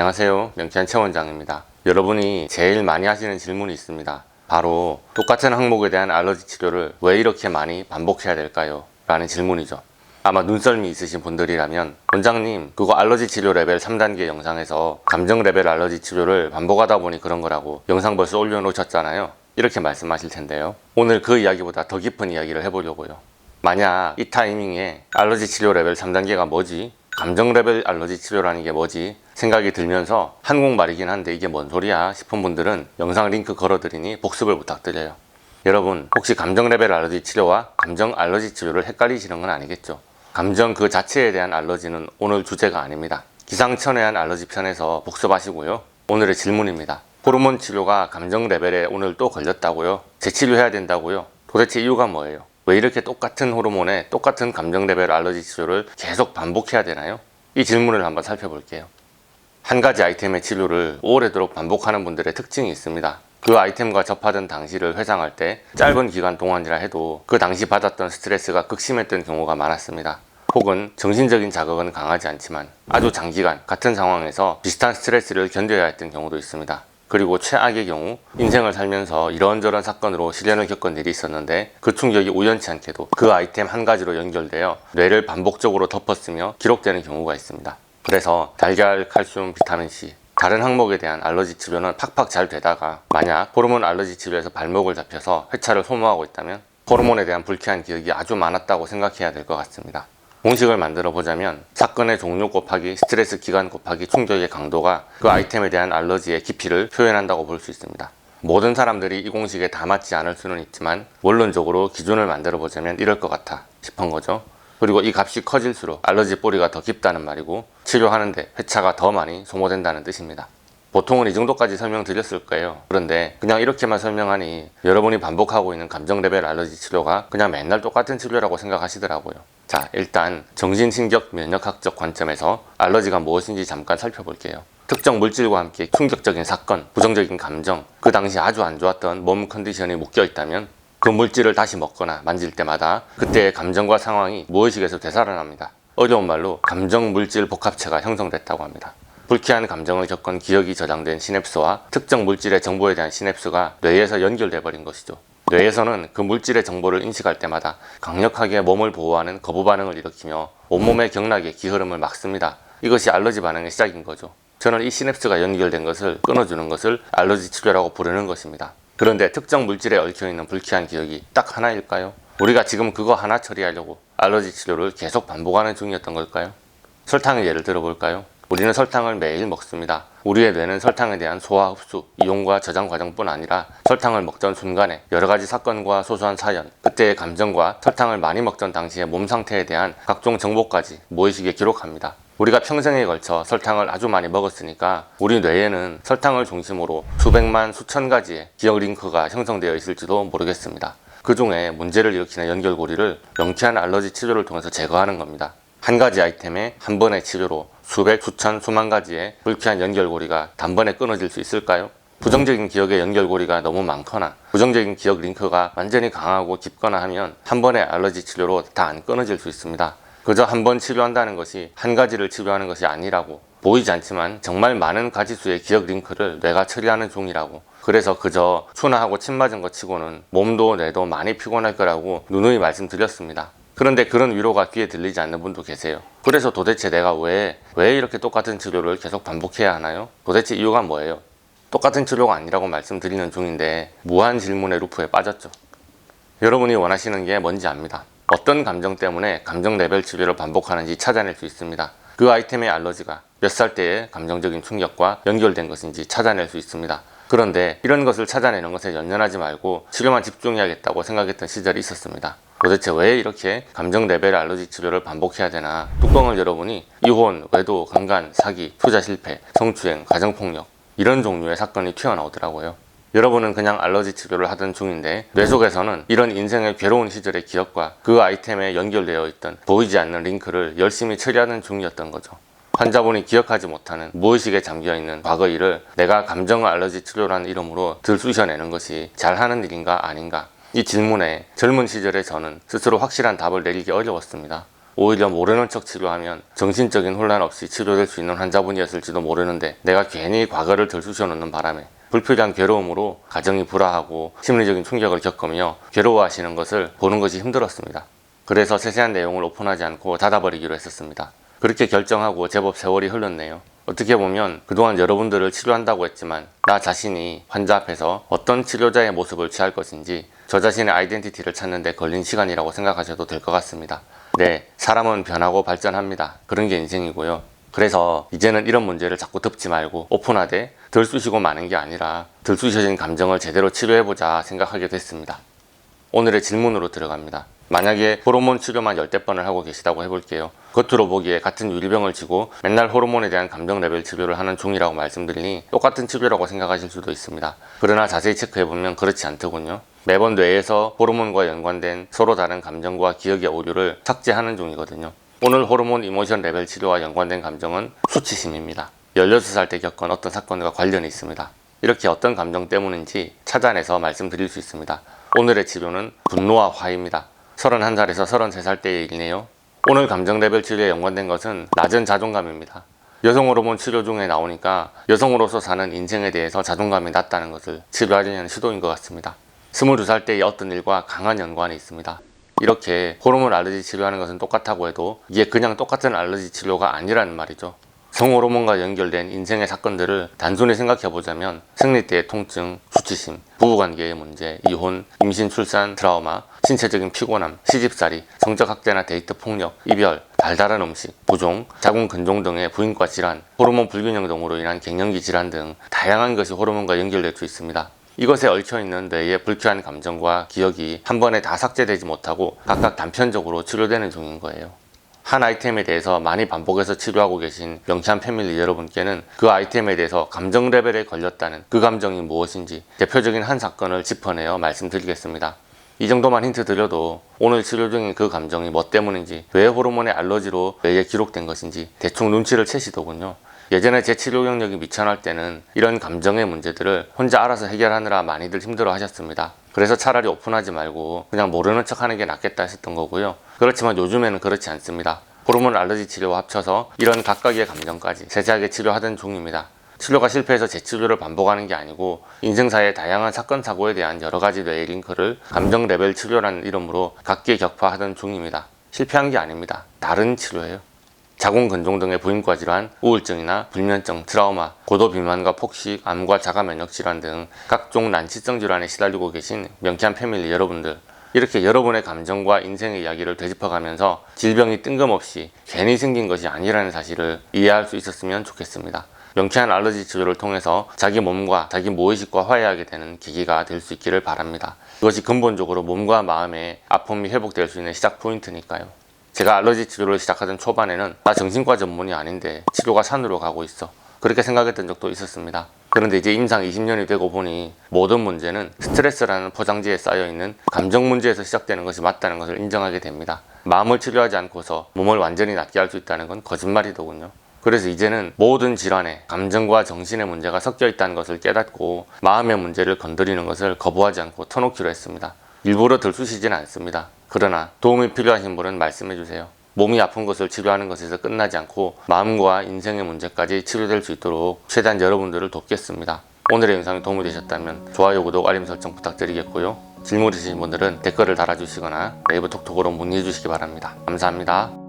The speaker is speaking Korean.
안녕하세요, 명쾌한 최원장입니다. 여러분이 제일 많이 하시는 질문이 있습니다. 바로 똑같은 항목에 대한 알러지 치료를 왜 이렇게 많이 반복해야 될까요? 라는 질문이죠. 아마 눈썰미 있으신 분들이라면 원장님, 그거 알러지 치료 레벨 3단계 영상에서 감정 레벨 알러지 치료를 반복하다 보니 그런 거라고 영상 벌써 올려놓으셨잖아요. 이렇게 말씀하실 텐데요. 오늘 그 이야기보다 더 깊은 이야기를 해보려고요. 만약 이 타이밍에 알러지 치료 레벨 3단계가 뭐지? 감정 레벨 알러지 치료라는 게 뭐지? 생각이 들면서 한국말이긴 한데 이게 뭔 소리야 싶은 분들은 영상 링크 걸어드리니 복습을 부탁드려요. 여러분, 혹시 감정 레벨 알러지 치료와 감정 알러지 치료를 헷갈리시는 건 아니겠죠? 감정 그 자체에 대한 알러지는 오늘 주제가 아닙니다. 기상천외한 알러지 편에서 복습하시고요. 오늘의 질문입니다. 호르몬 치료가 감정 레벨에 오늘 또 걸렸다고요? 재치료해야 된다고요? 도대체 이유가 뭐예요? 왜 이렇게 똑같은 호르몬에 똑같은 감정 레벨 알러지 치료를 계속 반복해야 되나요? 이 질문을 한번 살펴볼게요. 한 가지 아이템의 치료를 오래도록 반복하는 분들의 특징이 있습니다. 그 아이템과 접하던 당시를 회상할 때 짧은 기간 동안이라 해도 그 당시 받았던 스트레스가 극심했던 경우가 많았습니다. 혹은 정신적인 자극은 강하지 않지만 아주 장기간 같은 상황에서 비슷한 스트레스를 견뎌야 했던 경우도 있습니다. 그리고 최악의 경우 인생을 살면서 이런저런 사건으로 시련을 겪은 일이 있었는데 그 충격이 우연치 않게도 그 아이템 한 가지로 연결되어 뇌를 반복적으로 덮었으며 기록되는 경우가 있습니다. 그래서 달걀, 칼슘, 비타민C 다른 항목에 대한 알러지 치료는 팍팍 잘 되다가 만약 호르몬 알러지 치료에서 발목을 잡혀서 회차를 소모하고 있다면 호르몬에 대한 불쾌한 기억이 아주 많았다고 생각해야 될 것 같습니다. 공식을 만들어 보자면 사건의 종류 곱하기 스트레스 기간 곱하기 충격의 강도가 그 아이템에 대한 알러지의 깊이를 표현한다고 볼 수 있습니다. 모든 사람들이 이 공식에 다 맞지 않을 수는 있지만 원론적으로 기준을 만들어 보자면 이럴 것 같아 싶은 거죠. 그리고 이 값이 커질수록 알러지 뿌리가 더 깊다는 말이고 치료하는데 회차가 더 많이 소모된다는 뜻입니다. 보통은 이 정도까지 설명드렸을 거예요. 그런데 그냥 이렇게만 설명하니 여러분이 반복하고 있는 감정 레벨 알러지 치료가 그냥 맨날 똑같은 치료라고 생각하시더라고요. 자, 일단 정신신경 면역학적 관점에서 알러지가 무엇인지 잠깐 살펴볼게요. 특정 물질과 함께 충격적인 사건, 부정적인 감정, 그 당시 아주 안 좋았던 몸 컨디션이 묶여 있다면 그 물질을 다시 먹거나 만질 때마다 그때의 감정과 상황이 무의식에서 되살아납니다. 어려운 말로 감정 물질 복합체가 형성됐다고 합니다. 불쾌한 감정을 겪은 기억이 저장된 시냅스와 특정 물질의 정보에 대한 시냅스가 뇌에서 연결돼 버린 것이죠. 뇌에서는 그 물질의 정보를 인식할 때마다 강력하게 몸을 보호하는 거부 반응을 일으키며 온몸의 경락의 기흐름을 막습니다. 이것이 알러지 반응의 시작인 거죠. 저는 이 시냅스가 연결된 것을 끊어주는 것을 알러지 치료라고 부르는 것입니다. 그런데 특정 물질에 얽혀있는 불쾌한 기억이 딱 하나일까요? 우리가 지금 그거 하나 처리하려고 알러지 치료를 계속 반복하는 중이었던 걸까요? 설탕의 예를 들어볼까요? 우리는 설탕을 매일 먹습니다. 우리의 뇌는 설탕에 대한 소화, 흡수, 이용과 저장 과정뿐 아니라 설탕을 먹던 순간에 여러가지 사건과 소소한 사연, 그때의 감정과 설탕을 많이 먹던 당시의 몸 상태에 대한 각종 정보까지 무의식에 기록합니다. 우리가 평생에 걸쳐 설탕을 아주 많이 먹었으니까 우리 뇌에는 설탕을 중심으로 수백만, 수천 가지의 기억 링크가 형성되어 있을지도 모르겠습니다. 그 중에 문제를 일으키는 연결고리를 명쾌한 알러지 치료를 통해서 제거하는 겁니다. 한 가지 아이템에 한 번의 치료로 수백, 수천, 수만 가지의 불쾌한 연결고리가 단번에 끊어질 수 있을까요? 부정적인 기억의 연결고리가 너무 많거나 부정적인 기억 링크가 완전히 강하고 깊거나 하면 한 번의 알러지 치료로 다 안 끊어질 수 있습니다. 그저 한 번 치료한다는 것이 한 가지를 치료하는 것이 아니라고, 보이지 않지만 정말 많은 가지수의 기억 링크를 뇌가 처리하는 중이라고, 그래서 그저 추나하고 침 맞은 것 치고는 몸도 뇌도 많이 피곤할 거라고 누누이 말씀드렸습니다. 그런데 그런 위로가 귀에 들리지 않는 분도 계세요. 그래서 도대체 내가 왜 이렇게 똑같은 치료를 계속 반복해야 하나요? 도대체 이유가 뭐예요? 똑같은 치료가 아니라고 말씀드리는 중인데 무한 질문의 루프에 빠졌죠. 여러분이 원하시는 게 뭔지 압니다. 어떤 감정 때문에 감정 레벨 치료를 반복하는지 찾아낼 수 있습니다. 그 아이템의 알러지가 몇 살 때의 감정적인 충격과 연결된 것인지 찾아낼 수 있습니다. 그런데 이런 것을 찾아내는 것에 연연하지 말고 치료만 집중해야겠다고 생각했던 시절이 있었습니다. 도대체 왜 이렇게 감정 레벨 알러지 치료를 반복해야 되나? 뚜껑을 열어보니 이혼, 외도, 강간, 사기, 투자 실패, 성추행, 가정폭력 이런 종류의 사건이 튀어나오더라고요. 여러분은 그냥 알러지 치료를 하던 중인데 뇌 속에서는 이런 인생의 괴로운 시절의 기억과 그 아이템에 연결되어 있던 보이지 않는 링크를 열심히 처리하는 중이었던 거죠. 환자분이 기억하지 못하는 무의식에 잠겨있는 과거 일을 내가 감정 알러지 치료라는 이름으로 들쑤셔내는 것이 잘하는 일인가 아닌가, 이 질문에 젊은 시절의 저는 스스로 확실한 답을 내리기 어려웠습니다. 오히려 모르는 척 치료하면 정신적인 혼란 없이 치료될 수 있는 환자분이었을지도 모르는데 내가 괜히 과거를 들쑤셔 놓는 바람에 불필요한 괴로움으로 가정이 불화하고 심리적인 충격을 겪으며 괴로워하시는 것을 보는 것이 힘들었습니다. 그래서 세세한 내용을 오픈하지 않고 닫아버리기로 했었습니다. 그렇게 결정하고 제법 세월이 흘렀네요. 어떻게 보면 그동안 여러분들을 치료한다고 했지만 나 자신이 환자 앞에서 어떤 치료자의 모습을 취할 것인지 저 자신의 아이덴티티를 찾는 데 걸린 시간이라고 생각하셔도 될 것 같습니다. 네, 사람은 변하고 발전합니다. 그런 게 인생이고요. 그래서 이제는 이런 문제를 자꾸 덮지 말고 오픈하되 들쑤시고 마는 게 아니라 들쑤셔진 감정을 제대로 치료해보자 생각하게 됐습니다. 오늘의 질문으로 들어갑니다. 만약에 호르몬 치료만 10대번을 하고 계시다고 해볼게요. 겉으로 보기에 같은 유리병을 쥐고 맨날 호르몬에 대한 감정 레벨 치료를 하는 중이라고 말씀드리니 똑같은 치료라고 생각하실 수도 있습니다. 그러나 자세히 체크해보면 그렇지 않더군요. 매번 뇌에서 호르몬과 연관된 서로 다른 감정과 기억의 오류를 삭제하는 중이거든요. 오늘 호르몬 이모션 레벨 치료와 연관된 감정은 수치심입니다. 16살 때 겪은 어떤 사건과 관련이 있습니다. 이렇게 어떤 감정 때문인지 찾아내서 말씀드릴 수 있습니다. 오늘의 치료는 분노와 화입니다. 31살에서 33살 때의 일이네요. 오늘 감정 레벨 치료에 연관된 것은 낮은 자존감입니다. 여성 호르몬 치료 중에 나오니까 여성으로서 사는 인생에 대해서 자존감이 낮다는 것을 치료하려는 시도인 것 같습니다. 22살 때의 어떤 일과 강한 연관이 있습니다. 이렇게 호르몬 알러지 치료하는 것은 똑같다고 해도 이게 그냥 똑같은 알러지 치료가 아니라는 말이죠. 성호르몬과 연결된 인생의 사건들을 단순히 생각해보자면 생리 때의 통증, 수치심, 부부관계의 문제, 이혼, 임신, 출산, 트라우마, 신체적인 피곤함, 시집살이, 성적 학대나 데이트 폭력, 이별, 달달한 음식, 부종, 자궁 근종 등의 부인과 질환, 호르몬 불균형 등으로 인한 갱년기 질환 등 다양한 것이 호르몬과 연결될 수 있습니다. 이것에 얽혀있는 뇌의 불쾌한 감정과 기억이 한 번에 다 삭제되지 못하고 각각 단편적으로 치료되는 중인 거예요. 한 아이템에 대해서 많이 반복해서 치료하고 계신 명쾌한 패밀리 여러분께는 그 아이템에 대해서 감정 레벨에 걸렸다는 그 감정이 무엇인지 대표적인 한 사건을 짚어내어 말씀드리겠습니다. 이 정도만 힌트 드려도 오늘 치료 중인 그 감정이 뭐 때문인지, 왜 호르몬의 알러지로 뇌에 기록된 것인지 대충 눈치를 채시더군요. 예전에 제 치료 경력이 미천할 때는 이런 감정의 문제들을 혼자 알아서 해결하느라 많이들 힘들어 하셨습니다. 그래서 차라리 오픈하지 말고 그냥 모르는 척 하는 게 낫겠다 했었던 거고요. 그렇지만 요즘에는 그렇지 않습니다. 호르몬 알러지 치료와 합쳐서 이런 각각의 감정까지 세세하게 치료하던 중입니다. 치료가 실패해서 재치료를 반복하는 게 아니고 인생사의 다양한 사건 사고에 대한 여러 가지 뇌의 링크를 감정 레벨 치료라는 이름으로 각기격파하던 중입니다. 실패한 게 아닙니다. 다른 치료예요. 자궁 근종 등의 부인과 질환, 우울증이나 불면증, 트라우마, 고도 비만과 폭식, 암과 자가 면역 질환 등 각종 난치성 질환에 시달리고 계신 명쾌한 패밀리 여러분들, 이렇게 여러분의 감정과 인생의 이야기를 되짚어가면서 질병이 뜬금없이 괜히 생긴 것이 아니라는 사실을 이해할 수 있었으면 좋겠습니다. 명쾌한 알러지 치료를 통해서 자기 몸과 자기 무의식과 화해하게 되는 계기가 될 수 있기를 바랍니다. 그것이 근본적으로 몸과 마음의 아픔이 회복될 수 있는 시작 포인트니까요. 제가 알러지 치료를 시작하던 초반에는 나 정신과 전문이 아닌데 치료가 산으로 가고 있어, 그렇게 생각했던 적도 있었습니다. 그런데 이제 임상 20년이 되고 보니 모든 문제는 스트레스라는 포장지에 쌓여있는 감정 문제에서 시작되는 것이 맞다는 것을 인정하게 됩니다. 마음을 치료하지 않고서 몸을 완전히 낫게 할 수 있다는 건 거짓말이더군요. 그래서 이제는 모든 질환에 감정과 정신의 문제가 섞여 있다는 것을 깨닫고 마음의 문제를 건드리는 것을 거부하지 않고 터놓기로 했습니다. 일부러 들쑤시지는 않습니다. 그러나 도움이 필요하신 분은 말씀해주세요. 몸이 아픈 것을 치료하는 것에서 끝나지 않고 마음과 인생의 문제까지 치료될 수 있도록 최대한 여러분들을 돕겠습니다. 오늘의 영상이 도움이 되셨다면 좋아요, 구독, 알림 설정 부탁드리겠고요. 질문 있으신 분들은 댓글을 달아주시거나 네이버 톡톡으로 문의해 주시기 바랍니다. 감사합니다.